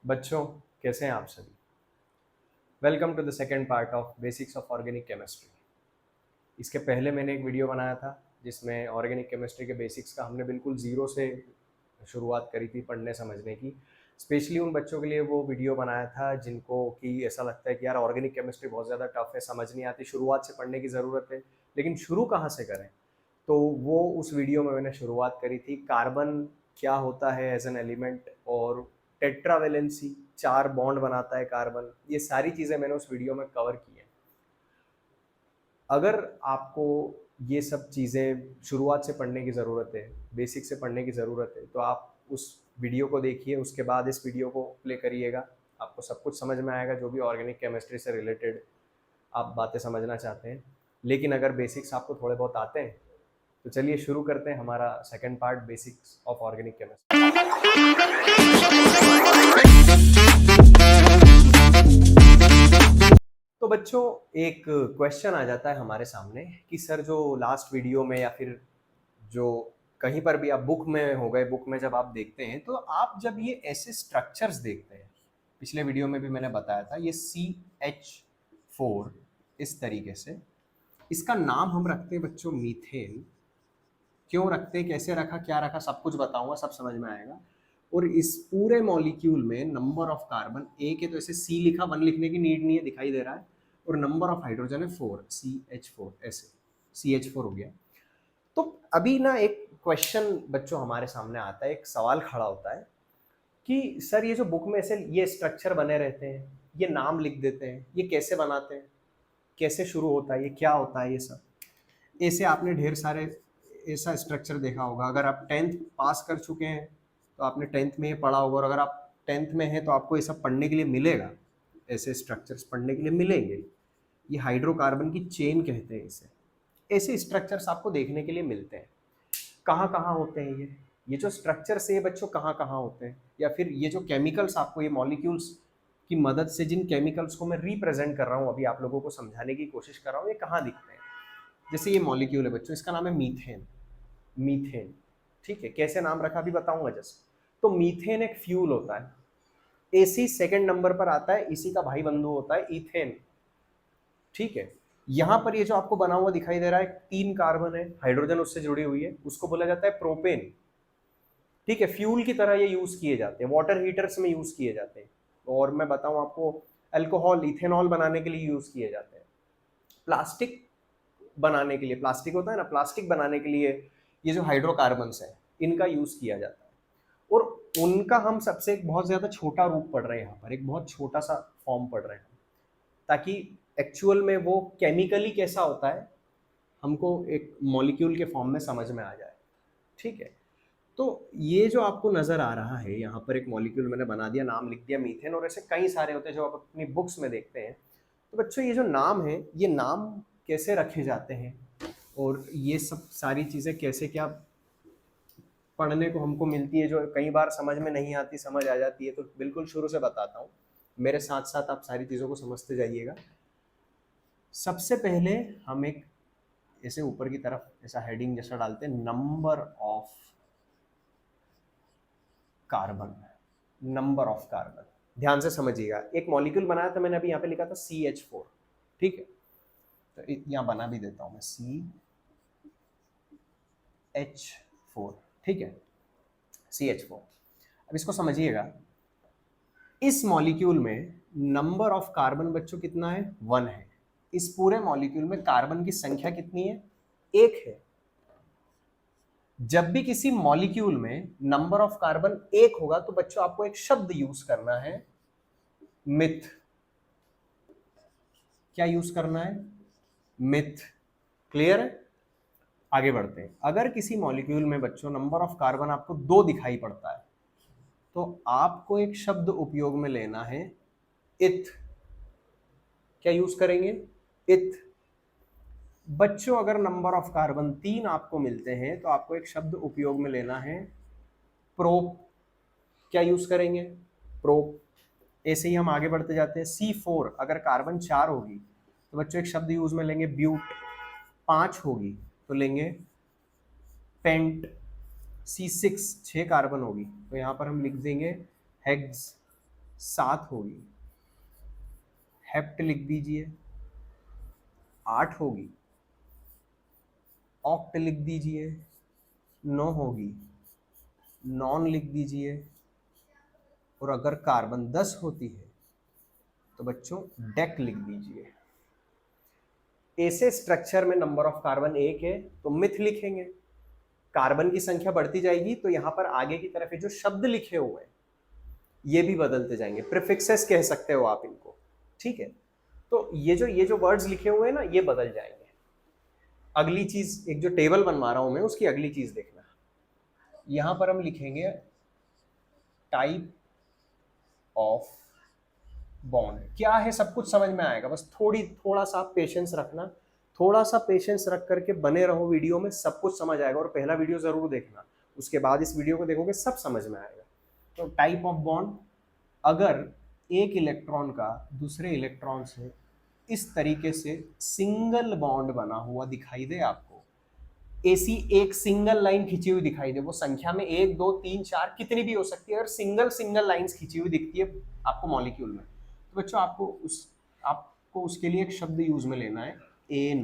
बच्चों, कैसे हैं आप सभी? Welcome to the second part of basics of organic chemistry. इसके पहले मैंने एक वीडियो बनाया था जिसमें ऑर्गेनिक केमिस्ट्री के बेसिक्स का हमने बिल्कुल ज़ीरो से शुरुआत करी थी पढ़ने समझने की। स्पेशली उन बच्चों के लिए वो वीडियो बनाया था जिनको कि ऐसा लगता है कि यार ऑर्गेनिक केमिस्ट्री बहुत ज़्यादा टफ है, समझ नहीं आती, शुरुआत से पढ़ने की ज़रूरत है, लेकिन शुरू कहाँ से करें? तो वो उस वीडियो में मैंने शुरुआत करी थी कार्बन क्या होता है एज एन एलिमेंट, और टेट्रावेलेंसी, 4 बॉन्ड बनाता है कार्बन। ये सारी चीज़ें मैंने उस वीडियो में कवर की हैं। अगर आपको ये सब चीज़ें शुरुआत से पढ़ने की ज़रूरत है, बेसिक से पढ़ने की ज़रूरत है, तो आप उस वीडियो को देखिए, उसके बाद इस वीडियो को प्ले करिएगा। आपको सब कुछ समझ में आएगा जो भी ऑर्गेनिक केमिस्ट्री से रिलेटेड आप बातें समझना चाहते हैं। लेकिन अगर बेसिक्स आपको थोड़े बहुत आते हैं तो चलिए शुरू करते हैं हमारा second part, basics of organic chemistry. तो बच्चों, एक क्वेश्चन आ जाता है हमारे सामने कि सर जो लास्ट वीडियो में या फिर जो कहीं पर भी आप बुक में हो गए, बुक में जब आप देखते हैं तो आप जब ये ऐसे स्ट्रक्चर्स देखते हैं, पिछले वीडियो में भी मैंने बताया था ये CH4 इस तरीके से, इसका नाम हम रखते हैं बच्चों मीथेन। क्यों रखते, कैसे रखा, क्या रखा, सब कुछ बताऊंगा, सब समझ में आएगा। और इस पूरे मॉलिक्यूल में नंबर ऑफ कार्बन एक है तो ऐसे C लिखा, 1 लिखने की नीड नहीं है, दिखाई दे रहा है। और नंबर ऑफ हाइड्रोजन है 4, CH4, ऐसे CH4 हो गया। तो अभी ना एक क्वेश्चन बच्चों हमारे सामने आता है, एक सवाल खड़ा होता है कि सर ये जो बुक में ऐसे ये स्ट्रक्चर बने रहते हैं, ये नाम लिख देते हैं, ये कैसे बनाते हैं, कैसे शुरू होता है, ये क्या होता है, ये सब ऐसे आपने ढेर सारे ऐसा स्ट्रक्चर देखा होगा। अगर आप 10th पास कर चुके हैं तो आपने 10th में ये पढ़ा होगा, और अगर आप 10th में हैं तो आपको ये सब पढ़ने के लिए मिलेगा, ऐसे स्ट्रक्चर्स पढ़ने के लिए मिलेंगे। ये हाइड्रोकार्बन की चेन कहते हैं इसे। ऐसे स्ट्रक्चर्स आपको देखने के लिए मिलते हैं। कहाँ कहाँ होते हैं ये जो स्ट्रक्चर्स है बच्चों, कहाँ कहाँ होते हैं, या फिर ये जो केमिकल्स आपको, ये मॉलिक्यूल्स की मदद से जिन केमिकल्स को मैं रिप्रेजेंट कर रहा हूँ, अभी आप लोगों को समझाने की कोशिश कर रहा हूँ, ये कहाँ दिखते हैं। जैसे ये मॉलिक्यूल है बच्चों, इसका नाम है मीथेन। मीथेन, ठीक है, कैसे नाम रखा अभी बताऊंगा जस्ट। तो मीथेन एक फ्यूल होता है, एसी सेकंड नंबर पर आता है, इसी का भाई बंधु होता है इथेन, ठीक है। यहां पर ये जो आपको बना हुआ दिखाई दे रहा है, 3 कार्बन है, हाइड्रोजन उससे जुड़ी हुई है, उसको बोला जाता है प्रोपेन, ठीक है। फ्यूल की तरह ये यूज किए जाते हैं, वाटर हीटर्स में यूज किए जाते हैं। और मैं बताऊं आपको, अल्कोहल, इथेनॉल बनाने के लिए यूज किए जाते हैं। प्लास्टिक बनाने के लिए, प्लास्टिक होता है ना, प्लास्टिक बनाने के लिए ये जो हाइड्रोकार्बन्स है इनका यूज किया जाता है। और उनका हम सबसे एक बहुत ज्यादा छोटा रूप पढ़ रहे हैं यहाँ पर, एक बहुत छोटा सा फॉर्म पढ़ रहे हैं, ताकि एक्चुअल में वो केमिकली कैसा होता है हमको एक मॉलिक्यूल के फॉर्म में समझ में आ जाए, ठीक है। तो ये जो आपको नजर आ रहा है यहाँ पर, एक मॉलिक्यूल मैंने बना दिया, नाम लिख दिया मीथेन, और ऐसे कई सारे होते हैं जो आप अपनी बुक्स में देखते हैं। तो बच्चों ये जो नाम है, ये नाम कैसे रखे जाते हैं और ये सब सारी चीज़ें कैसे क्या पढ़ने को हमको मिलती है, जो कई बार समझ में नहीं आती, समझ आ जाती है, तो बिल्कुल शुरू से बताता हूँ, मेरे साथ साथ आप सारी चीज़ों को समझते जाइएगा। सबसे पहले हम एक ऐसे ऊपर की तरफ ऐसा हेडिंग जैसा डालते हैं, number of carbon. Number of carbon, ध्यान से समझिएगा। एक मॉलिक्यूल बनाया था मैंने, अभी यहाँ पे लिखा था CH4, ठीक है। तो यहाँ बना भी देता हूँ मैं, CH4, ठीक है, CH4। अब इसको समझिएगा, इस मॉलिक्यूल में नंबर ऑफ कार्बन बच्चों कितना है, 1 है। इस पूरे मॉलिक्यूल में कार्बन की संख्या कितनी है, 1 है। जब भी किसी मॉलिक्यूल में नंबर ऑफ कार्बन 1 होगा तो बच्चों आपको एक शब्द यूज करना है, मिथ। क्या यूज करना है, मिथ। क्लियर है? आगे बढ़ते हैं। अगर किसी मॉलिक्यूल में बच्चों नंबर ऑफ कार्बन आपको 2 दिखाई पड़ता है तो आपको एक शब्द उपयोग में लेना है, इथ। क्या यूज करेंगे, इथ। बच्चों अगर नंबर ऑफ कार्बन 3 आपको मिलते हैं तो आपको एक शब्द उपयोग में लेना है, प्रोप। क्या यूज करेंगे, प्रोप। ऐसे ही हम आगे बढ़ते जाते हैं। C4 अगर कार्बन 4 होगी तो बच्चों एक शब्द यूज में लेंगे, ब्यूट। 5 होगी तो लेंगे पेंट। C6 6 कार्बन होगी तो यहाँ पर हम लिख देंगे हेक्स। 7 होगी, हेप्ट लिख दीजिए, 8 होगी, ऑक्ट लिख दीजिए, 9 होगी, नॉन लिख दीजिए, और अगर कार्बन 10 होती है तो बच्चों डेक लिख दीजिए। ऐसे स्ट्रक्चर में नंबर ऑफ कार्बन 1 है तो मिथ लिखेंगे, कार्बन की संख्या बढ़ती जाएगी तो यहां पर आगे की तरफ जो शब्द लिखे हुए हैं ये भी बदलते जाएंगे, प्रीफिक्सेस कह सकते हो आप इनको, ठीक है। तो ये जो वर्ड्स लिखे हुए हैं ना ये बदल जाएंगे। अगली चीज, एक जो टेबल बनवा रहा हूं मैं उसकी अगली चीज देखना, यहां पर हम लिखेंगे टाइप ऑफ बॉन्ड। क्या है सब कुछ समझ में आएगा, बस थोड़ा सा पेशेंस रखना, थोड़ा सा पेशेंस रख करके बने रहो वीडियो में, सब कुछ समझ आएगा। और पहला वीडियो जरूर देखना, उसके बाद इस वीडियो को देखोगे सब समझ में आएगा। तो टाइप ऑफ बॉन्ड, अगर एक इलेक्ट्रॉन का दूसरे इलेक्ट्रॉन से इस तरीके से सिंगल बॉन्ड बना हुआ दिखाई दे आपको, ऐसी एक सिंगल लाइन खींची हुई दिखाई दे, वो संख्या में 1 2 3 4 कितनी भी हो सकती है, अगर सिंगल सिंगल लाइंस खींची हुई दिखती है आपको मॉलिक्यूल में, तो बच्चों आपको उसके लिए एक शब्द यूज में लेना है, N,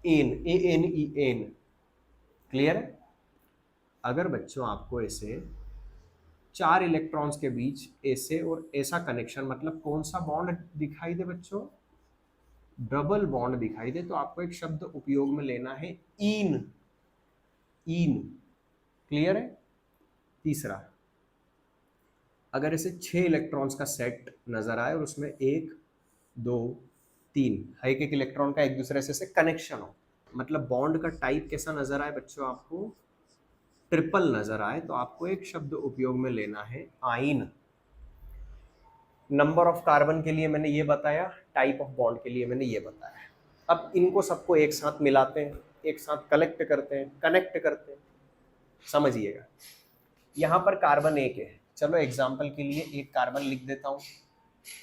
N, A N E N. Clear है? अगर बच्चों आपको ऐसे 4 इलेक्ट्रॉन्स के बीच ऐसे और ऐसा कनेक्शन, मतलब कौन सा बॉन्ड दिखाई दे बच्चों, डबल बॉन्ड दिखाई दे, तो आपको एक शब्द उपयोग में लेना है, ईन, ईन। क्लियर है? तीसरा, अगर ऐसे 6 इलेक्ट्रॉन्स का सेट नजर आए और उसमें 1 2 3 हर एक इलेक्ट्रॉन का एक दूसरे से कनेक्शन हो, मतलब बॉन्ड का टाइप कैसा नजर आए बच्चों, आपको ट्रिपल नजर आए, तो आपको एक शब्द उपयोग में लेना है, आइन। नंबर ऑफ कार्बन के लिए मैंने ये बताया, टाइप ऑफ बॉन्ड के लिए मैंने ये बताया। अब इनको सबको एक साथ मिलाते हैं, एक साथ कलेक्ट करते हैं, कनेक्ट करते हैं, समझिएगा। यहाँ पर कार्बन 1 है, चलो एग्जाम्पल के लिए एक कार्बन लिख देता हूँ।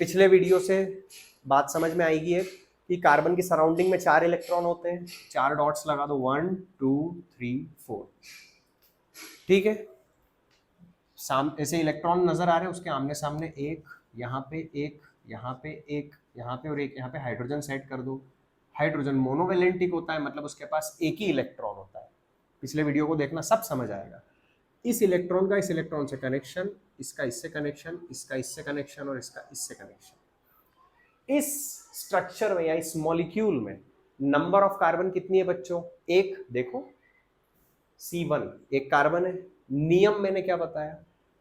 पिछले वीडियो से बात समझ में आएगी है कि कार्बन की सराउंडिंग में 4 इलेक्ट्रॉन होते हैं, 4 डॉट्स लगा दो, 1 2 3 4, ठीक है। ऐसे इलेक्ट्रॉन नजर आ रहे हैं, उसके आमने सामने एक, यहाँ पे एक, यहाँ पे एक, यहाँ पे और एक, यहाँ पे हाइड्रोजन सेट कर दो। हाइड्रोजन मोनोवैलेंटिक होता है, मतलब उसके पास एक ही इलेक्ट्रॉन होता है। पिछले वीडियो को देखना, सब समझ आएगा। इस इलेक्ट्रॉन का इस इलेक्ट्रॉन से कनेक्शन, इसका इससे कनेक्शन, इसका इससे कनेक्शन और इसका इससे कनेक्शन। इस स्ट्रक्चर में या इस मॉलिक्यूल में नंबर ऑफ कार्बन कितनी है बच्चों, एक। देखो C1 एक कार्बन है। नियम मैंने क्या बताया,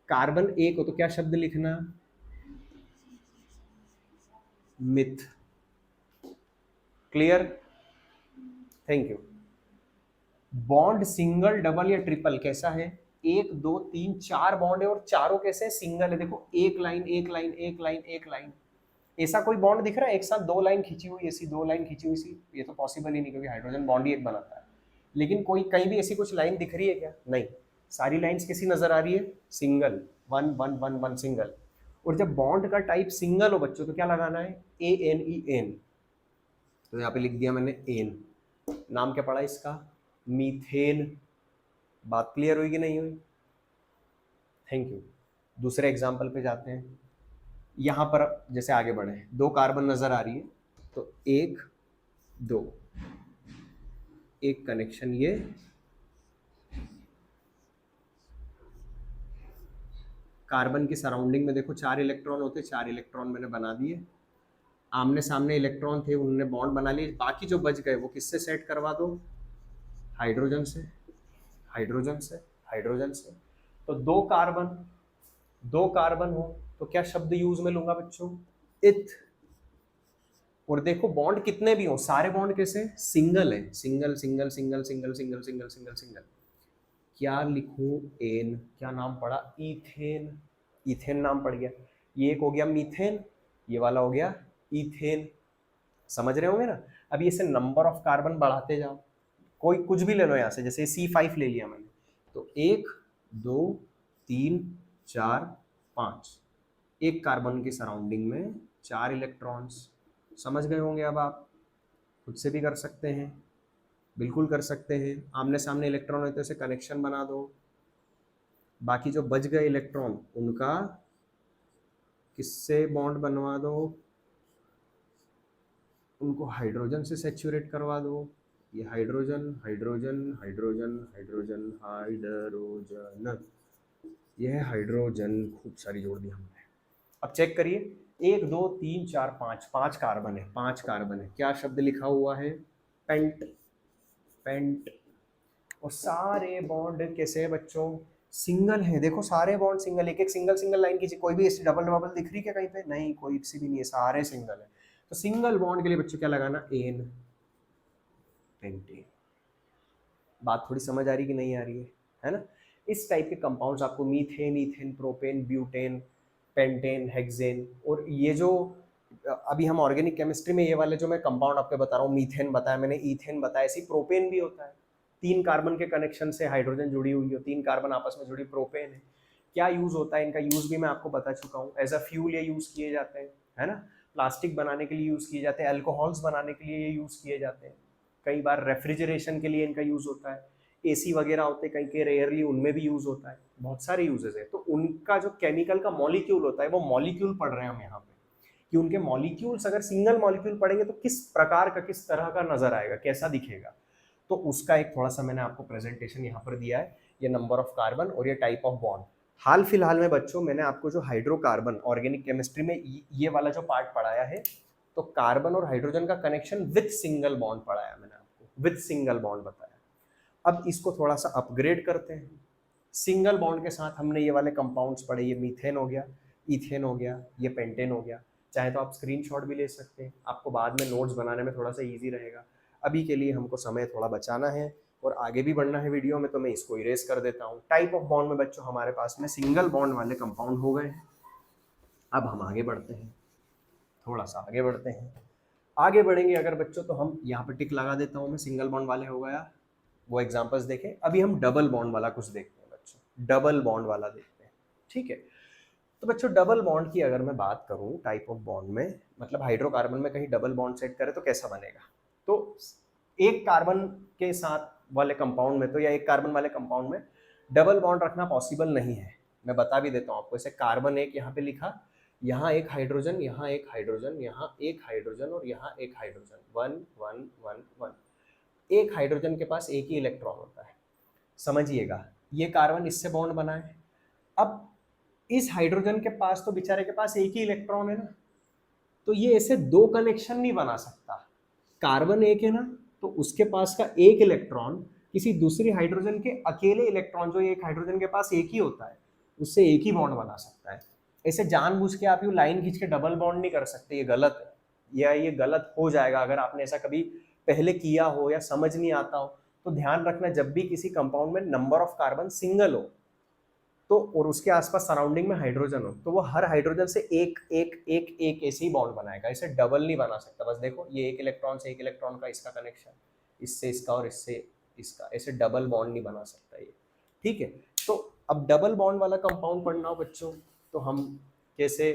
कार्बन एक हो तो क्या शब्द लिखना, myth. Clear? Thank you. Bond single double या ट्रिपल कैसा है, 1 2 3 4 बॉन्ड है और चारों कैसे सिंगल है। देखो एक लाइन एक लाइन एक लाइन एक लाइन, ऐसा कोई बॉन्ड दिख रहा है एक साथ 2 लाइन खींची हुई, ऐसी 2 लाइन खींची हुई सी, ये तो पॉसिबल ही नहीं क्योंकि हाइड्रोजन बॉन्ड ही एक बनाता है। लेकिन कोई कहीं भी ऐसी कुछ लाइन दिख रही है क्या, नहीं, सारी लाइंस कैसी नजर आ रही है, सिंगल, 1 1 1 1 सिंगल। और जब बॉन्ड का टाइप सिंगल हो बच्चों तो क्या लगाना है, ANEN, तो यहाँ पे लिख दिया मैंने एन। नाम क्या पड़ा इसका, मीथेन। बात क्लियर हुई कि नहीं हुई? Thank you. दूसरे एग्जाम्पल पे जाते हैं। यहां पर जैसे आगे बढ़े, 2 कार्बन नजर आ रही है, तो 1 2, एक कनेक्शन ये, कार्बन की सराउंडिंग में देखो 4 इलेक्ट्रॉन होते, 4 इलेक्ट्रॉन मैंने बना दिए। आमने सामने इलेक्ट्रॉन थे, उन्होंने बॉन्ड बना लिए, बाकी जो बच गए वो किससे सेट करवा दो, हाइड्रोजन से, हाइड्रोजन से, हाइड्रोजन से। तो 2 कार्बन हो तो क्या शब्द यूज में लूंगा बच्चों, इथ। और देखो बॉन्ड कितने भी हो, सारे बॉन्ड कैसे सिंगल है, single single single single single single single single. क्या लिखूं, एन, क्या नाम पड़ा, इथेन, इथेन नाम पड़ गया। ये एक हो गया मीथेन, ये वाला हो गया इथेन। समझ रहे होंगे ना? अब ये से नंबर ऑफ कार्बन बढ़ाते जाओ, कोई कुछ भी ले लो यहाँ से, जैसे C5 ले लिया मैंने, तो 1 2 3 4 5, एक कार्बन की सराउंडिंग में 4 इलेक्ट्रॉन्स। समझ गए होंगे अब आप, खुद से भी कर सकते हैं, बिल्कुल कर सकते हैं। आमने सामने इलेक्ट्रॉन होते हैं, उसे कनेक्शन बना दो, बाकी जो बच गए इलेक्ट्रॉन उनका किससे बॉन्ड बनवा दो, उनको हाइड्रोजन से सेचुरेट करवा दो। ये hydrogen hydrogen hydrogen hydrogen hydrogen, ये है हाइड्रोजन, खूब सारी जोड़ दी हमने। अब चेक करिए, 1 2 3 4 5, 5 कार्बन है, 5 कार्बन है, क्या शब्द लिखा हुआ है, पेंट, पेंट। और सारे बॉन्ड कैसे है बच्चों, सिंगल है। देखो सारे बॉन्ड सिंगल, एक एक सिंगल सिंगल लाइन कीजिए, कोई भी ऐसी डबल डबल दिख रही है क्या कहीं पे, नहीं, कोई सी भी नहीं है, सारे सिंगल है। तो सिंगल बॉन्ड के लिए बच्चों क्या लगाना, एन, पेंटेन। बात थोड़ी समझ आ रही कि नहीं आ रही है ना। इस टाइप के कंपाउंड्स आपको methane, ethane, propane, butane, pentane, hexane, और ये जो अभी हम ऑर्गेनिक केमिस्ट्री में ये वाले जो मैं कंपाउंड आपको बता रहा हूँ, मीथेन बताया मैंने, ईथेन बताया, ऐसी प्रोपेन भी होता है। 3 कार्बन के कनेक्शन से हाइड्रोजन जुड़ी हुई हो, 3 कार्बन आपस में जुड़ी, प्रोपेन है। क्या यूज होता है इनका, यूज भी मैं आपको बता चुका हूँ। एज अ फ्यूल ये यूज किए जाते हैं, है ना। प्लास्टिक बनाने के लिए यूज किए जाते हैं, अल्कोहल्स बनाने के लिए ये यूज किए जाते हैं। कई बार रेफ्रिजरेशन के लिए इनका यूज होता है, एसी वगैरह होते हैं कहीं के, रेयरली उनमें भी यूज होता है, बहुत सारे यूजेस है। तो उनका जो केमिकल का मॉलिक्यूल होता है, वो मॉलिक्यूल पढ़ रहे हैं हम यहाँ पे, कि उनके मॉलिक्यूल्स अगर सिंगल मॉलिक्यूल पढ़ेंगे तो किस प्रकार का, किस तरह का नजर आएगा, कैसा दिखेगा। तो उसका एक थोड़ा सा मैंने आपको प्रेजेंटेशन यहाँ पर दिया है, ये नंबर ऑफ कार्बन और ये टाइप ऑफ बॉन्ड। हाल फिलहाल में बच्चों मैंने आपको जो हाइड्रोकार्बन ऑर्गेनिक केमिस्ट्री में ये वाला जो पार्ट पढ़ाया है, तो कार्बन और हाइड्रोजन का कनेक्शन विथ सिंगल बॉन्ड पढ़ाया मैंने आपको, विथ सिंगल बॉन्ड बताया। अब इसको थोड़ा सा अपग्रेड करते हैं। सिंगल बॉन्ड के साथ हमने ये वाले कंपाउंड्स पढ़े, ये मीथेन हो गया, इथेन हो गया, ये पेंटेन हो गया। चाहे तो आप स्क्रीनशॉट भी ले सकते हैं, आपको बाद में नोट्स बनाने में थोड़ा सा इजी रहेगा। अभी के लिए हमको समय थोड़ा बचाना है और आगे भी बढ़ना है वीडियो में, तो मैं इसको इरेज कर देता हूँ। टाइप ऑफ बॉन्ड में बच्चों हमारे पास में सिंगल बॉन्ड वाले कंपाउंड हो गए हैं। अब हम आगे बढ़ते हैं, थोड़ा सा आगे बढ़ते हैं। आगे बढ़ेंगे अगर बच्चों, तो हम यहाँ पर टिक लगा देता हूँ मैं, सिंगल बॉन्ड वाले हो गया, वो एग्जांपल्स देखें। अभी हम डबल बॉन्ड वाला कुछ देखते हैं बच्चों, डबल बॉन्ड वाला देखते हैं, ठीक है। तो बच्चों डबल बॉन्ड की अगर मैं बात करूं टाइप ऑफ बॉन्ड में, मतलब हाइड्रोकार्बन में कहीं डबल बॉन्ड सेट करें तो कैसा बनेगा। तो एक कार्बन के साथ वाले कंपाउंड में तो, या एक कार्बन वाले कंपाउंड में डबल बॉन्ड रखना पॉसिबल नहीं है। मैं बता भी देता हूं आपको, जैसे कार्बन एक यहाँ पे लिखा, यहाँ एक हाइड्रोजन, यहाँ एक हाइड्रोजन, यहाँ एक हाइड्रोजन और यहाँ एक हाइड्रोजन, 1 1 1 1। एक हाइड्रोजन के पास एक ही इलेक्ट्रॉन होता है, समझिएगा। ये कार्बन इससे बॉन्ड बना है। अब इस हाइड्रोजन के पास तो बेचारे के पास एक ही इलेक्ट्रॉन है ना, तो ये ऐसे दो कनेक्शन नहीं बना सकता। कार्बन एक है ना, तो उसके पास का एक इलेक्ट्रॉन किसी दूसरी हाइड्रोजन के अकेले इलेक्ट्रॉन, जो एक हाइड्रोजन के पास एक ही होता है, उससे एक ही बॉन्ड बना सकता है। ऐसे जानबूझ के आप यू लाइन खींच के डबल बॉन्ड नहीं कर सकते, ये गलत है, या ये गलत हो जाएगा अगर आपने ऐसा कभी पहले किया हो या समझ नहीं आता हो। तो ध्यान रखना, जब भी किसी कंपाउंड में नंबर ऑफ कार्बन सिंगल हो तो, और उसके आसपास सराउंडिंग में हाइड्रोजन हो, तो वो हर हाइड्रोजन से एक एक एक एक ऐसे ही बॉन्ड बनाएगा, इसे डबल नहीं बना सकता। बस देखो, ये एक इलेक्ट्रॉन से एक इलेक्ट्रॉन का इसका कनेक्शन, इससे इसका और इससे इसका, ऐसे डबल बॉन्ड नहीं बना सकता ये, ठीक है। तो अब डबल बॉन्ड वाला कंपाउंड पढ़ना हो बच्चों, तो हम कैसे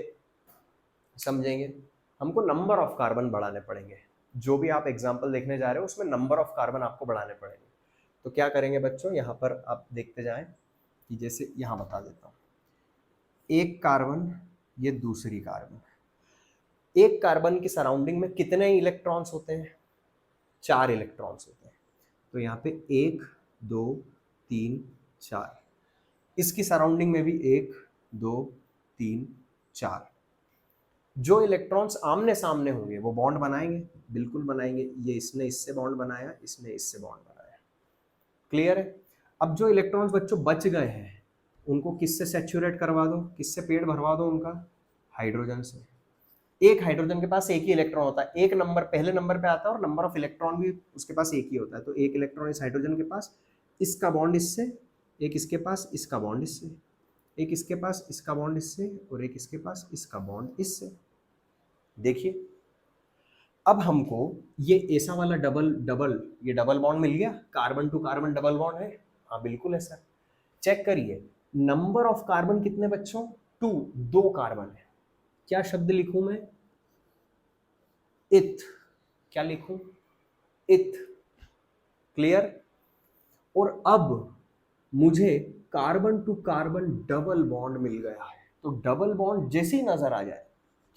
समझेंगे, हमको नंबर ऑफ कार्बन बढ़ाने पड़ेंगे। जो भी आप एग्जाम्पल देखने जा रहे हो उसमें नंबर ऑफ कार्बन आपको बढ़ाने पड़ेंगे। तो क्या करेंगे बच्चों, यहाँ पर आप देखते जाएं कि जैसे यहाँ बता देता हूँ, एक कार्बन, ये दूसरी कार्बन, एक कार्बन की सराउंडिंग में कितने इलेक्ट्रॉन्स होते हैं, 4 इलेक्ट्रॉन्स होते हैं। तो यहाँ पे 1 2 3 4, इसकी सराउंडिंग में भी 1 2 3 4। जो इलेक्ट्रॉन्स आमने सामने होंगे वो बॉन्ड बनाएंगे, बिल्कुल बनाएंगे। ये इसने इससे बॉन्ड बनाया, इसने इससे बॉन्ड बनाया, क्लियर है। अब जो इलेक्ट्रॉन्स बच्चों बच गए हैं, उनको किससे सैचुरेट करवा दो, किससे पेट भरवा दो उनका, हाइड्रोजन से। एक हाइड्रोजन के पास एक ही इलेक्ट्रॉन होता है, एक नंबर पहले नंबर पे आता है और नंबर ऑफ इलेक्ट्रॉन भी उसके पास एक ही होता है। तो एक इलेक्ट्रॉन इस हाइड्रोजन के पास, इसका बॉन्ड इससे, एक इसके पास इसका बॉन्ड इससे, एक इसके पास इसका बॉन्ड इससे, और एक इसके पास इसका बॉन्ड इससे। देखिए अब हमको ये ऐसा वाला डबल डबल, ये डबल बॉन्ड मिल गया, carbon to carbon double bond है, हाँ बिल्कुल है सर। चेक करिए, नंबर ऑफ कार्बन कितने बच्चों, 2, 2 कार्बन है। क्या शब्द लिखूं मैं, इथ, क्या लिखूं, इथ, क्लियर। और अब मुझे carbon to carbon double bond मिल गया है, तो डबल बॉन्ड जैसे ही नजर आ जाए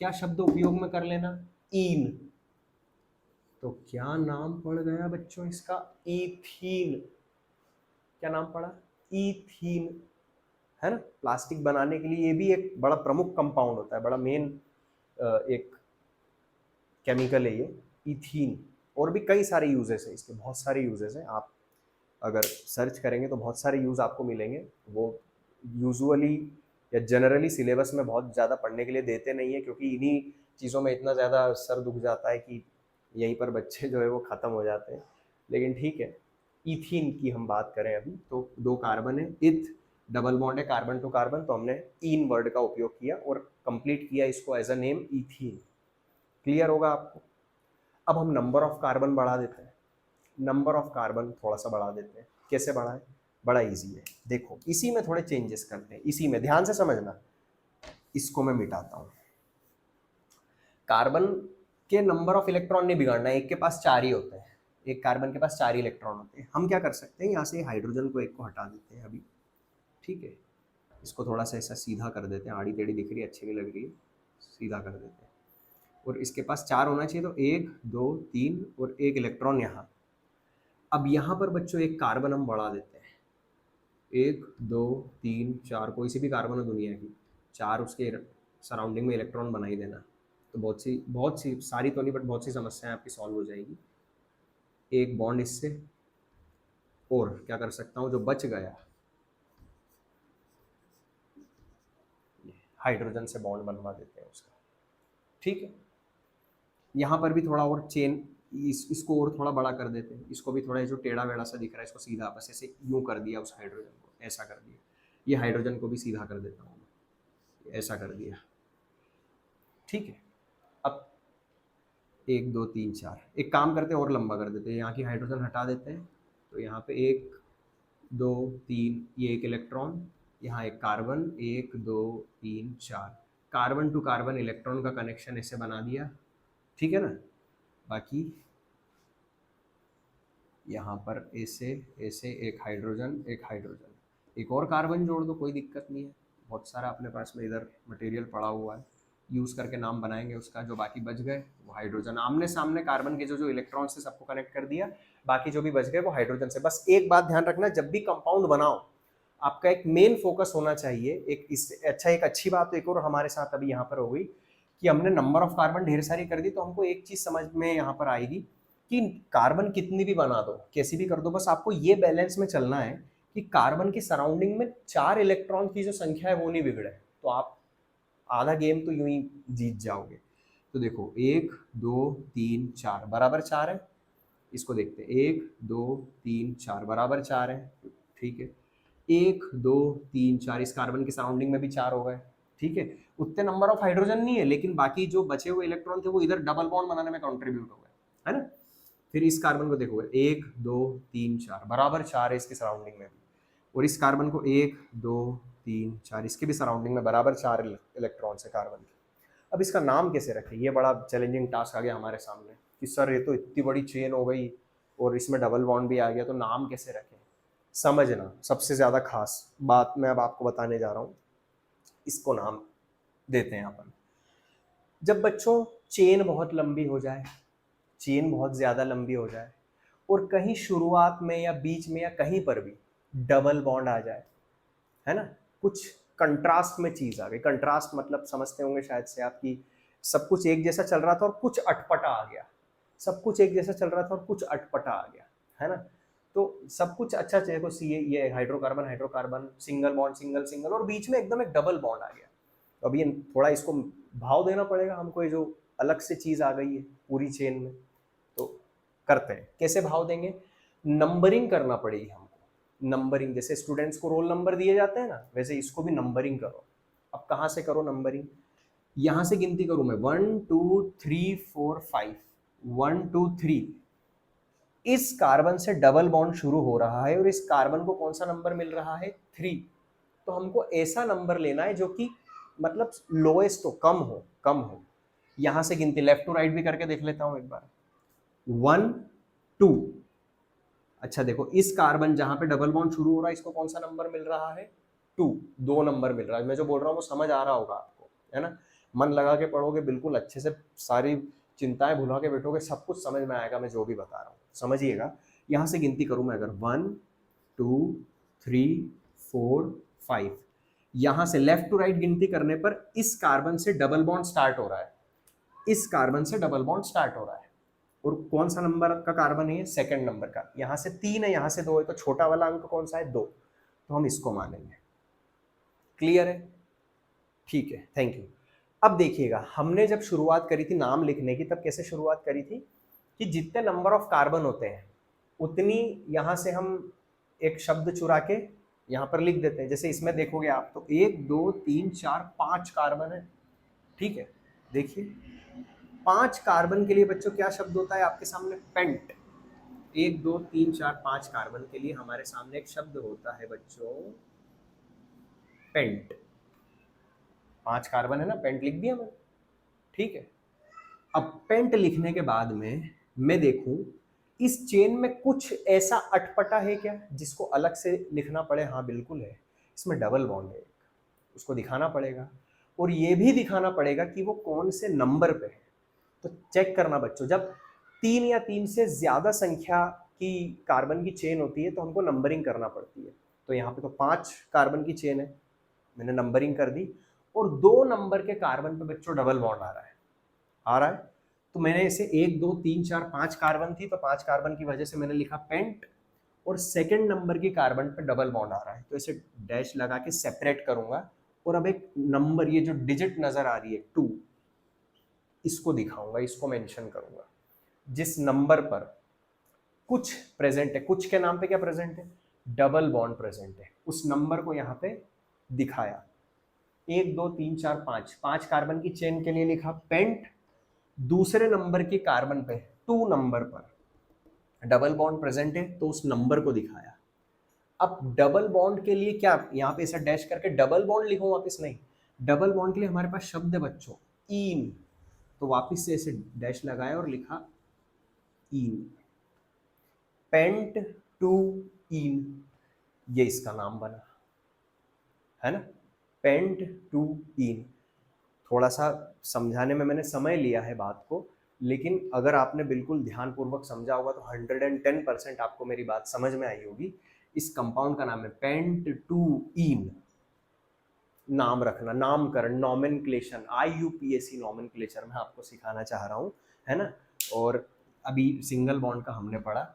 क्या शब्द उपयोग में कर लेना, ईन। तो क्या नाम पड़ गया बच्चों इसका, इथीन। क्या नाम पड़ा, इथीन, है ना। प्लास्टिक बनाने के लिए ये भी एक बड़ा प्रमुख कंपाउंड होता है, बड़ा मेन एक केमिकल है ये, इथीन। और भी कई सारे यूजेस है इसके, बहुत सारे यूजेस हैं। आप अगर सर्च करेंगे तो बहुत सारे यूज़ आपको मिलेंगे। वो यूजुअली या जनरली सिलेबस में बहुत ज़्यादा पढ़ने के लिए देते नहीं है, क्योंकि इन्हीं चीज़ों में इतना ज़्यादा सर दुख जाता है कि यहीं पर बच्चे जो है वो ख़त्म हो जाते हैं। लेकिन ठीक है, ईथीन की हम बात करें अभी, तो दो कार्बन है, इथ डबल बॉन्ड है कार्बन टू कार्बन, तो हमने ईन वर्ड का उपयोग किया और कंप्लीट किया इसको as a name ethene. Clear होगा आपको। अब हम नंबर ऑफ कार्बन बढ़ा देते हैं, नंबर ऑफ कार्बन थोड़ा सा बढ़ा देते हैं। कैसे बढ़ाएं, बड़ा इजी है, देखो इसी में थोड़े चेंजेस करते हैं, इसी में ध्यान से समझना। इसको मैं मिटाता हूं। कार्बन के नंबर ऑफ इलेक्ट्रॉन नहीं बिगाड़ना, एक के पास 4 ही होते हैं, एक कार्बन के पास 4 इलेक्ट्रॉन होते हैं। हम क्या कर सकते हैं, यहाँ से हाइड्रोजन को एक को हटा देते हैं अभी, ठीक है। इसको थोड़ा सा ऐसा सीधा कर देते हैं, आड़ी टेढ़ी दिख रही है, अच्छी भी लग रही है, सीधा कर देते हैं। और इसके पास 4 होना चाहिए, तो 1 2 3 और एक इलेक्ट्रॉन यहाँ। अब यहाँ पर बच्चों एक कार्बन हम बढ़ा देते हैं, 1 2 3 4, कोई सी भी कार्बन हो दुनिया की, 4 उसके सराउंडिंग में इलेक्ट्रॉन बना ही देना। तो बहुत सी सारी तो नहीं बट बहुत सी समस्याएं आपकी सॉल्व हो जाएगी। एक बॉन्ड इससे, और क्या कर सकता हूँ जो बच गया, हाइड्रोजन से बॉन्ड बनवा देते हैं उसका, ठीक है। यहाँ पर भी थोड़ा और चेन, इसको और थोड़ा बड़ा कर देते हैं, इसको भी थोड़ा जो टेढ़ा वेढ़ा सा दिख रहा है इसको सीधा बस ऐसे यूं कर दिया, उस हाइड्रोजन को ऐसा कर दिया। ये हाइड्रोजन को भी सीधा कर देता हूँ, ऐसा कर दिया, ठीक है। अब 1 2 3 4, एक काम करते हैं और लंबा कर देते हैं, यहाँ की हाइड्रोजन हटा देते हैं। तो यहाँ पे 1 2 3, ये एक इलेक्ट्रॉन, यहाँ एक carbon, 1 2 3 4, carbon to carbon electron का कनेक्शन ऐसे बना दिया, ठीक है ना। बाकी यहाँ पर ऐसे ऐसे एक हाइड्रोजन एक हाइड्रोजन, एक और कार्बन जोड़ दो, कोई दिक्कत नहीं है। बहुत सारा अपने पास में इधर मटेरियल पड़ा हुआ है, यूज़ करके नाम बनाएंगे उसका। जो बाकी बच गए वो हाइड्रोजन, आमने सामने कार्बन के जो जो इलेक्ट्रॉन्स थे सबको कनेक्ट कर दिया, बाकी जो भी बच गए वो हाइड्रोजन से। बस एक बात ध्यान रखना, जब भी कंपाउंड बनाओ आपका एक मेन फोकस होना चाहिए, एक इससे अच्छा एक अच्छी बात तो एक और हमारे साथ अभी यहाँ पर हो गई कि हमने नंबर ऑफ कार्बन ढेर सारी कर दी, तो हमको एक चीज समझ में यहाँ पर आएगी कि कार्बन कितनी भी बना दो, कैसी भी कर दो, बस आपको ये बैलेंस में चलना है कि कार्बन की सराउंडिंग में 4 इलेक्ट्रॉन की जो संख्या है वो नहीं बिगड़े, तो आप आधा गेम तो यूं ही जीत जाओगे। तो देखो 1 2 3 4 बराबर 4 है, इसको देखते हैं 1 2 3 4 बराबर 4 है, ठीक है। 1 2 3 4, इस कार्बन की सराउंडिंग में भी 4 हो गए, ठीक है। उतने नंबर ऑफ हाइड्रोजन नहीं है, लेकिन बाकी जो बचे हुए इलेक्ट्रॉन थे वो इधर डबल बॉन्ड बनाने में कंट्रीब्यूट हो गए, है ना। फिर इस कार्बन को देखो 1 2 3 4 बराबर 4 है इसकी सराउंडिंग में भी, और इस कार्बन को 1 2 3 4, इसके भी सराउंडिंग में बराबर 4 इलेक्ट्रॉन है कार्बन के। अब इसका नाम कैसे रखें, ये बड़ा चैलेंजिंग टास्क आ गया हमारे सामने कि सर ये तो इतनी बड़ी चेन हो गई और इसमें डबल बॉन्ड भी आ गया, तो नाम कैसे रखें। समझना, सबसे ज़्यादा खास बात मैं अब आपको बताने जा रहा हूँ, इसको नाम देते हैं अपन। जब बच्चों चेन बहुत लंबी हो जाए, चेन बहुत ज़्यादा लंबी हो जाए और कहीं शुरुआत में या बीच में या कहीं पर भी डबल बॉन्ड आ जाए, है ना, कुछ कंट्रास्ट में चीज आ गई। कंट्रास्ट मतलब समझते होंगे शायद से आप कि सब कुछ एक जैसा चल रहा था और कुछ अटपटा आ गया, सब कुछ एक जैसा चल रहा था और कुछ अटपटा आ गया, है ना। तो सब कुछ अच्छा चाहिए को सी, ये hydrocarbon hydrocarbon, single bond single single, और बीच में एकदम एक डबल बॉन्ड आ गया। तो अभी थोड़ा इसको भाव देना पड़ेगा हमको, ये जो अलग से चीज आ गई है पूरी चेन में। तो करते हैं, कैसे भाव देंगे, नंबरिंग करना पड़ेगी हमको। नंबरिंग, जैसे स्टूडेंट्स को रोल नंबर दिए जाते हैं ना, वैसे इसको भी नंबरिंग करो। अब कहाँ से करो नंबरिंग, यहां से गिनती करूं मैं 1 2 3 4 5, 1 2 3, इस कार्बन से डबल बॉन्ड शुरू हो रहा है और इस कार्बन को कौन सा नंबर मिल रहा है, 3। तो हमको ऐसा नंबर लेना है जो कि मतलब लोएस्ट हो, कम हो, कम हो। यहां से गिनती लेफ्ट टू राइट भी करके देख लेता हूं एक बार, 1 2। अच्छा देखो, इस कार्बन जहां पे डबल बॉन्ड शुरू हो रहा है इसको कौन सा नंबर मिल रहा है, 2, 2 नंबर मिल रहा है। मैं जो बोल रहा हूँ वो समझ आ रहा होगा आपको, है ना? मन लगा के पढ़ोगे, बिल्कुल अच्छे से सारी चिंताएं भुला के बैठोगे, सब कुछ समझ में आएगा मैं जो भी बता रहा हूँ। समझिएगा, यहाँ से गिनती करूँ मैं अगर 1 2 3 4 5, यहाँ से लेफ्ट टू राइट गिनती करने पर इस कार्बन से डबल बॉन्ड स्टार्ट हो रहा है, इस कार्बन से डबल बॉन्ड स्टार्ट हो रहा है। और कौन सा नंबर का कार्बन है? सेकंड नंबर का। यहाँ से 3 है, यहाँ से 2 है, तो छोटा वाला अंक कौन सा है? 2, तो हम इसको मानेंगे। क्लियर है? ठीक है, थैंक यू। अब देखिएगा, हमने जब शुरुआत करी थी नाम लिखने की, तब कैसे शुरुआत करी थी कि जितने नंबर ऑफ कार्बन होते हैं उतनी यहाँ से हम एक शब्द चुरा के यहाँ पर लिख देते हैं। जैसे इसमें देखोगे आप तो 1 2 3 4 5 कार्बन है, ठीक है? देखिए 5 कार्बन के लिए बच्चों क्या शब्द होता है आपके सामने? पेंट। 1 2 3 4 5 कार्बन के लिए हमारे सामने एक शब्द होता है बच्चों, पेंट। 5 कार्बन है ना, पेंट लिख दिया मैंने, ठीक है? अब पेंट लिखने के बाद में मैं देखूं इस चेन में कुछ ऐसा अटपटा है क्या जिसको अलग से लिखना पड़े? हाँ बिल्कुल है, इसमें डबल बॉन्ड है, उसको दिखाना पड़ेगा। और ये भी दिखाना पड़ेगा कि वो कौन से नंबर पे है। तो चेक करना बच्चों, जब 3 या 3 से ज्यादा संख्या की कार्बन की चेन होती है तो हमको नंबरिंग करना पड़ती है। तो यहाँ पे तो 5 कार्बन की चेन है, मैंने नंबरिंग कर दी। और 2 नंबर के कार्बन पे बच्चों डबल बॉन्ड आ रहा है। तो मैंने इसे 1 2 3 4 5 कार्बन थी, तो 5 कार्बन की वजह से मैंने लिखा पेंट। और सेकंड नंबर की कार्बन पे डबल बॉन्ड आ रहा है, तो इसे डैश लगा के सेपरेट करूंगा। और अब एक नंबर, ये जो डिजिट नजर आ रही है 2, इसको दिखाऊंगा, इसको मेंशन करूंगा। जिस नंबर पर कुछ प्रेजेंट है, कुछ के नाम पे क्या प्रेजेंट है? डबल बॉन्ड प्रेजेंट है, उस नंबर को यहाँ पे दिखाया। 1 2 3 4 5, 5 कार्बन की चेन के लिए लिखा पेंट। दूसरे नंबर की कार्बन पे 2 नंबर पर डबल बॉन्ड प्रेजेंट है, तो उस नंबर को दिखाया। अब डबल बॉन्ड के लिए क्या यहाँ पे ऐसा डैश करके डबल बॉन्ड लिखूं वापस? नहीं, डबल बॉन्ड के लिए हमारे पास शब्द है बच्चों इन, तो वापस से ऐसे डैश लगाया और लिखा इन, पेंट टू इन, ये इसका नाम बना, है ना? पेंट टू इन। थोड़ा सा समझाने में मैंने समय लिया है बात को, लेकिन अगर आपने बिल्कुल ध्यानपूर्वक समझा होगा तो 110% आपको मेरी बात समझ में आई होगी। इस कंपाउंड का नाम है पेंट टू इन। नाम रखना, नामकरण, नॉमेनक्लेचर, IUPAC नॉमेनक्लेचर मैं आपको सिखाना चाह रहा हूँ, है ना? और अभी सिंगल बॉन्ड का हमने पढ़ा,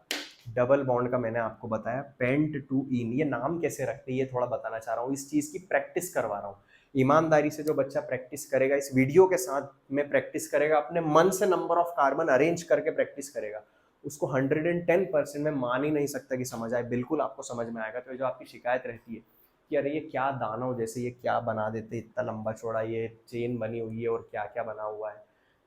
डबल बॉन्ड का मैंने आपको बताया पेंट टू इन। ये नाम कैसे रखते हैं ये थोड़ा बताना चाह रहा हूँ, इस चीज़ की प्रैक्टिस करवा रहा हूँ। ईमानदारी से जो बच्चा प्रैक्टिस करेगा, इस वीडियो के साथ में प्रैक्टिस करेगा, अपने मन से नंबर ऑफ कार्बन अरेंज करके प्रैक्टिस करेगा, उसको 110% में मान ही नहीं सकता कि समझ आए। बिल्कुल आपको समझ में आएगा। तो जो आपकी शिकायत रहती है कि अरे ये क्या दानव जैसे ये क्या बना देते, इतना लंबा चौड़ा ये चेन बनी हुई है और क्या क्या बना हुआ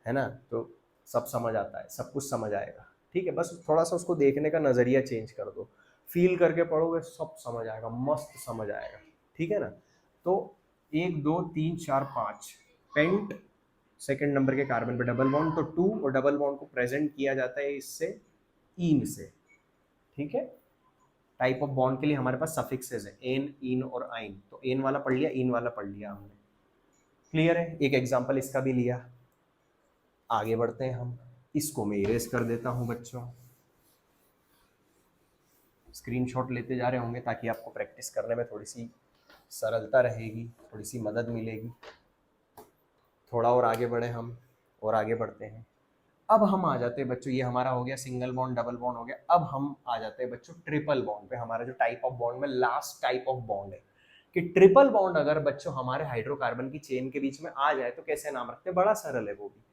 है ना? तो सब समझ आता है, सब कुछ समझ आएगा, ठीक है? बस थोड़ा सा उसको देखने का नज़रिया चेंज कर दो, फील करके पढ़ोगे, सब समझ आएगा, मस्त समझ आएगा, ठीक है ना? तो 1 2 3 4 5 पेंट, सेकंड नंबर के कार्बन पे डबल बॉन्ड, तो 2, और डबल बॉन्ड को प्रेजेंट किया जाता है इससे इन से, ठीक है? टाइप ऑफ बॉन्ड के लिए हमारे पास सफिक्सेस है एन, इन और आइन। तो एन वाला पढ़ लिया, इन वाला पढ़ लिया हमने। क्लियर है? एक एग्जांपल इसका भी लिया। आगे बढ़ते हैं हम। इसको मैं इरेज कर देता हूं बच्चों। स्क्रीनशॉट लेते जा रहे होंगे ताकि आपको प्रैक्टिस करने में थोड़ी सी सरलता रहेगी, थोड़ी सी मदद मिलेगी। थोड़ा और आगे बढ़े हम, और आगे बढ़ते हैं। अब हम आ जाते हैं बच्चों, ये हमारा हो गया सिंगल बॉन्ड, डबल बॉन्ड हो गया। अब हम आ जाते हैं बच्चों ट्रिपल बॉन्ड पे। हमारा जो टाइप ऑफ बॉन्ड में लास्ट टाइप ऑफ बॉन्ड है कि ट्रिपल बॉन्ड अगर बच्चों हमारे हाइड्रोकार्बन की चेन के बीच में आ जाए तो कैसे नाम रखते हैं? बड़ा सरल है वो भी।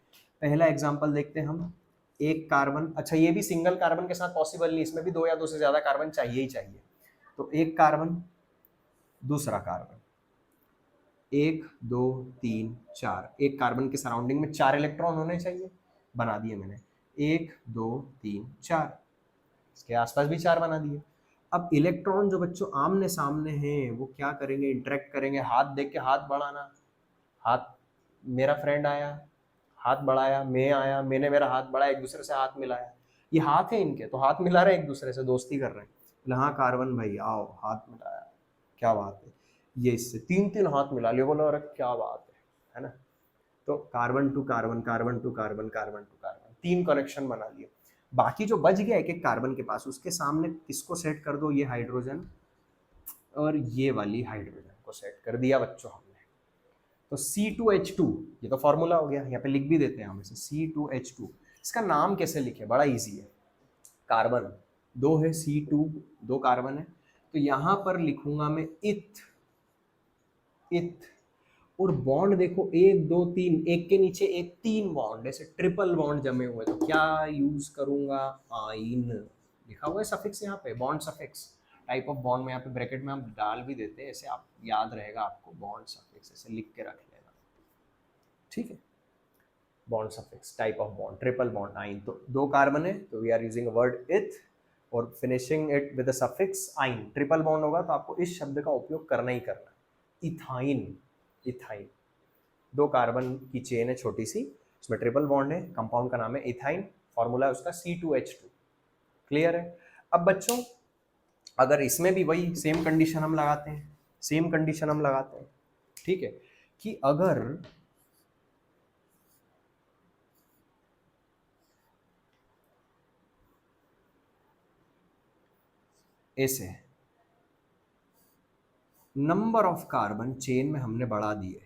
पहला एग्जांपल देखते हैं हम। एक कार्बन, अच्छा ये भी सिंगल कार्बन के साथ पॉसिबल नहीं, इसमें भी 2 या 2 से ज्यादा कार्बन चाहिए ही चाहिए। तो एक कार्बन, दूसरा कार्बन, 1 2 3 4, एक कार्बन के सराउंडिंग में 4 इलेक्ट्रॉन होने चाहिए, बना दिए मैंने। 1 2 3 4, इसके आसपास भी 4 बना दिए। अब इलेक्ट्रॉन जो बच्चों आमने सामने हैं वो क्या करेंगे? इंटरेक्ट करेंगे। हाथ देख के हाथ बढ़ाना, हाथ, मेरा फ्रेंड आया, हाथ बढ़ाया, मैं आया, मैंने मेरा हाथ बढ़ाया, एक दूसरे से हाथ मिलाया। ये हाथ है इनके, तो हाथ मिला रहे हैं, एक दूसरे से दोस्ती कर रहे हैं। बोले हाँ कार्बन भाई आओ, हाथ मिलाया, क्या बात है। ये इससे 3-3 हाथ मिला लिया, बोला अरे क्या बात है ना। तो carbon to carbon, carbon to carbon, carbon to carbon, 3 connection बना लिए। बाकी जो बच गया एक एक कार्बन के पास, उसके सामने किसको सेट कर दो, ये हाइड्रोजन और ये वाली हाइड्रोजन को सेट कर दिया बच्चों हमने। तो C2H2, ये तो फॉर्मूला हो गया, यहाँ पे लिख भी देते हैं हम इसे C2H2। इसका नाम कैसे लिखे, बड़ा इजी है। कार्बन 2 है, C2 2 कार्बन है, तो यहाँ पर लिखूंगा मैं इथ, इथ। और बॉन्ड देखो 1 2 3, एक के नीचे एक, 3 बॉन्ड, ऐसे ट्रिपल बॉन्ड जमे हुए, तो क्या यूज करूंगा, आइन। लिखा हुआ है सफिक्स यहाँ पे, bond suffix. Type of bond में यहाँ पे ब्रैकेट में हम डाल भी देते हैं, ऐसे आप याद रहेगा आपको, बॉन्ड सफिक्स ऐसे लिख के रख लेना, ठीक है। Bond suffix, type of bond, triple bond, आइन। तो 2 कार्बन है तो वी आर यूजिंग वर्ड इथ और फिनिशिंग इट विद सफिक्स आइन। ट्रिपल बॉन्ड होगा तो आपको इस शब्द का उपयोग करना ही करना, इथाइन, इथाइन। 2 कार्बन की चेन है छोटी सी, इसमें ट्रिपल बॉन्ड है, कंपाउंड का नाम है इथाइन, फॉर्मूला है उसका C2H2। क्लियर है। अब बच्चों अगर इसमें भी वही सेम कंडीशन हम लगाते हैं, सेम कंडीशन हम लगाते हैं, ठीक है, कि अगर ऐसे नंबर ऑफ कार्बन चेन में हमने बढ़ा दिए,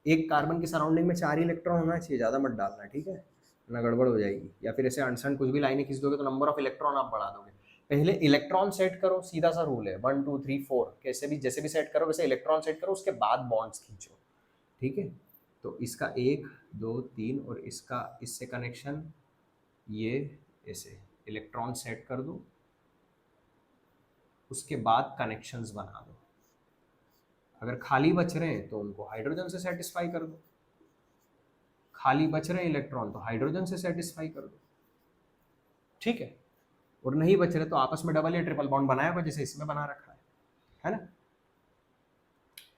एक कार्बन के सराउंडिंग में 4 इलेक्ट्रॉन होना चाहिए, ज़्यादा मत डालना, ठीक है ना, गड़बड़ हो जाएगी। या फिर ऐसे अनसन कुछ भी लाइनें खींच दोगे तो नंबर ऑफ इलेक्ट्रॉन आप बढ़ा दोगे। पहले इलेक्ट्रॉन सेट करो, सीधा सा रूल है, 1 2 3 4, कैसे भी जैसे भी सेट करो वैसे इलेक्ट्रॉन सेट करो, उसके बाद बॉन्ड्स खींचो, ठीक है। तो इसका 1 2 3 और इसका इससे कनेक्शन, ये ऐसे इलेक्ट्रॉन सेट कर दो, उसके बाद कनेक्शंस बना दो। अगर खाली बच रहे हैं तो उनको हाइड्रोजन से सेटिस्फाई कर दो, खाली बच रहे हैं इलेक्ट्रॉन तो हाइड्रोजन से सेटिस्फाई कर दो, ठीक है। और नहीं बच रहे तो आपस में डबल या ट्रिपल बॉन्ड बनाया होगा जैसे इसमें बना रखा है ना।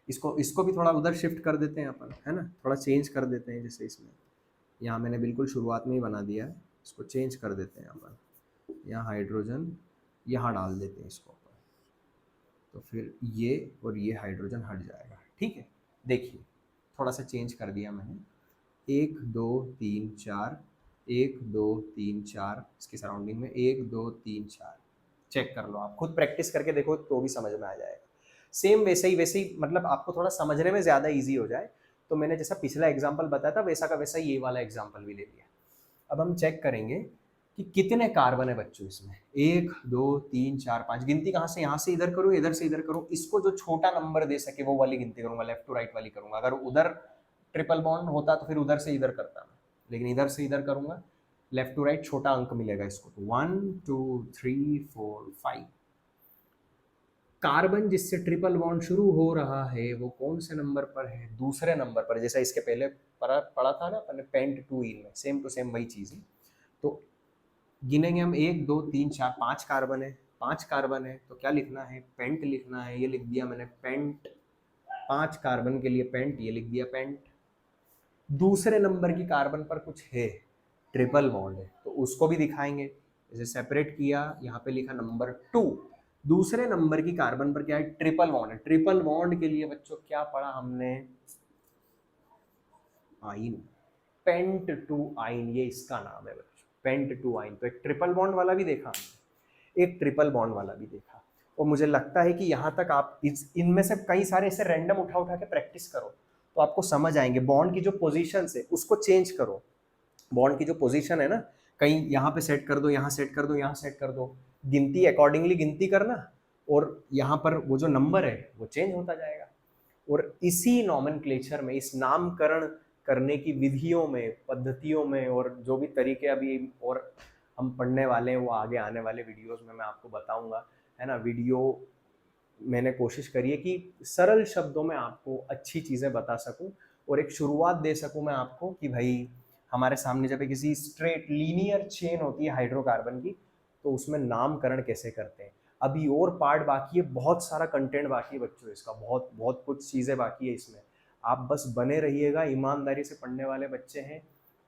इसको इसको भी थोड़ा उधर शिफ्ट कर देते हैं अपन, है ना, थोड़ा चेंज कर देते हैं, जैसे इसमें यहाँ मैंने बिल्कुल शुरुआत में ही बना दिया है, इसको चेंज कर देते हैं अपन, यहाँ हाइड्रोजन यहाँ डाल देते हैं इसको अपन, तो फिर ये और ये हाइड्रोजन हट जाएगा, ठीक है। देखिए थोड़ा सा चेंज कर दिया मैंने, 1 2 3 4, 1 2 3 4, इसके सराउंडिंग में 1 2 3 4, चेक कर लो, आप खुद प्रैक्टिस करके देखो तो भी समझ में आ जाएगा। सेम वैसे ही मतलब आपको थोड़ा समझने में ज़्यादा इजी हो जाए तो मैंने जैसा पिछला एग्जाम्पल बताया था वैसा का वैसा ये वाला एग्जाम्पल भी ले लिया। अब हम चेक करेंगे कि कितने कार्बन है बच्चों इसमें, 1 2 3 4 5, गिनती कहाँ से, यहाँ से इधर करूँ, इधर से इधर करूँ, इसको जो छोटा नंबर दे सके वो वाली गिनती करूंगा, लेफ्ट टू राइट वाली करूंगा। अगर उधर ट्रिपल बॉन्ड होता तो फिर उधर से इधर करता मैं, लेकिन इधर से इधर करूंगा, लेफ्ट टू राइट छोटा अंक मिलेगा इसको, तो 1 2 3 4 5। कार्बन जिससे ट्रिपल बॉन्ड शुरू हो रहा है वो कौन से नंबर पर है, दूसरे नंबर पर, जैसा इसके पहले पढ़ा था ना अपने पेंट टू इन में, सेम टू सेम वही चीज़ है। तो गिनेंगे हम 1 2 3 4 5 कार्बन है, 5 कार्बन है तो क्या लिखना है, पेंट लिखना है, ये लिख दिया मैंने पेंट, 5 कार्बन के लिए पेंट, ये लिख दिया पेंट। दूसरे नंबर की कार्बन पर कुछ है, ट्रिपल बॉन्ड है, तो उसको भी दिखाएंगे, जैसे सेपरेट किया, यहाँ पे लिखा नंबर 2, दूसरे नंबर की कार्बन पर क्या है, ट्रिपल बॉन्ड है। ट्रिपल बॉन्ड के लिए बच्चों क्या पढ़ा हमने, आइन, पेंट टू आइन, ये इसका नाम है बच्चों, पेंट टू आइन। तो एक ट्रिपल बॉन्ड वाला भी देखा हमने, एक ट्रिपल बॉन्ड वाला भी देखा, और मुझे लगता है कि यहाँ तक आप इनमें से कई सारे ऐसे रैंडम उठा उठा के प्रैक्टिस करो तो आपको समझ आएंगे। बॉन्ड की जो पोजीशन है उसको चेंज करो, बॉन्ड की जो पोजीशन है ना, कहीं यहाँ पे सेट कर दो, यहाँ सेट कर दो, यहाँ सेट कर दो, गिनती अकॉर्डिंगली गिनती करना, और यहाँ पर वो जो नंबर है वो चेंज होता जाएगा। और इसी नॉमेनक्लेचर में, इस नामकरण करने की विधियों में, पद्धतियों में, और जो भी तरीके अभी और हम पढ़ने वाले हैं वो आगे आने वाले वीडियोस में मैं आपको बताऊंगा, है ना। वीडियो मैंने कोशिश करी है कि सरल शब्दों में आपको अच्छी चीज़ें बता सकूं और एक शुरुआत दे सकूं मैं आपको कि भाई हमारे सामने जब एक किसी स्ट्रेट लीनियर चेन होती है हाइड्रोकार्बन की तो उसमें नामकरण कैसे करते हैं। अभी और पार्ट बाकी है, बहुत सारा कंटेंट बाकी है बच्चों, इसका बहुत बहुत कुछ चीज़ें बाकी है इसमें। आप बस बने रहिएगा, ईमानदारी से पढ़ने वाले बच्चे हैं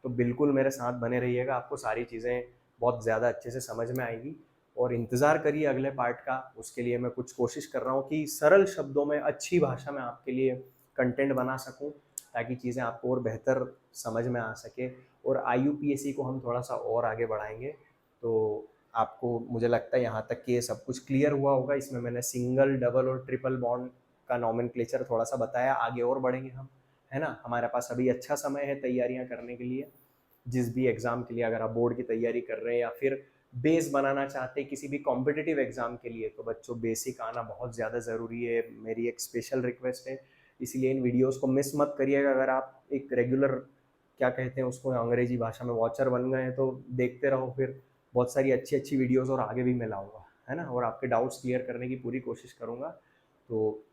तो बिल्कुल मेरे साथ बने रहिएगा, आपको सारी चीज़ें बहुत ज़्यादा अच्छे से समझ में आएगी। और इंतज़ार करिए अगले पार्ट का। उसके लिए मैं कुछ कोशिश कर रहा हूँ कि सरल शब्दों में, अच्छी भाषा में आपके लिए कंटेंट बना सकूँ, ताकि चीज़ें आपको और बेहतर समझ में आ सके। और IUPAC को हम थोड़ा-सा और आगे बढ़ाएँगे। तो आपको, मुझे लगता है यहाँ तक कि ये सब कुछ क्लियर हुआ होगा। इसमें मैंने सिंगल, डबल और ट्रिपल बॉन्ड का नोमेनक्लेचर थोड़ा-सा बताया, आगे और बढ़ेंगे हम, है ना? हमारे पास अभी अच्छा समय है तैयारियाँ करने के लिए। जिस भी एग्ज़ाम के लिए, अगर आप बोर्ड की तैयारी कर रहे हैं या फिर बेस बनाना चाहते हैं किसी भी कॉम्पिटिटिव एग्ज़ाम के लिए, तो बच्चों बेसिक आना बहुत ज़्यादा ज़रूरी है। मेरी एक स्पेशल रिक्वेस्ट है, इसीलिए इन वीडियोज़ को मिस मत करिएगा। अगर आप एक रेगुलर, क्या कहते हैं उसको अंग्रेजी भाषा में, वॉचर बन गए हैं, तो देखते रहो। फिर बहुत सारी अच्छी-अच्छी वीडियोज़ और आगे भी मैं लाऊँगा, है ना? और आपके डाउट्स क्लियर करने की पूरी कोशिश करूँगा। तो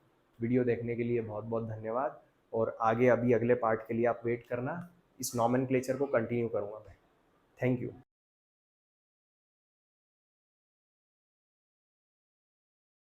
वीडियो देखने के लिए बहुत-बहुत धन्यवाद। और आगे अभी अगले पार्ट के लिए आप वेट करना। इस नोमेनक्लेचर को कंटिन्यू करूँगा मैं। Thank you.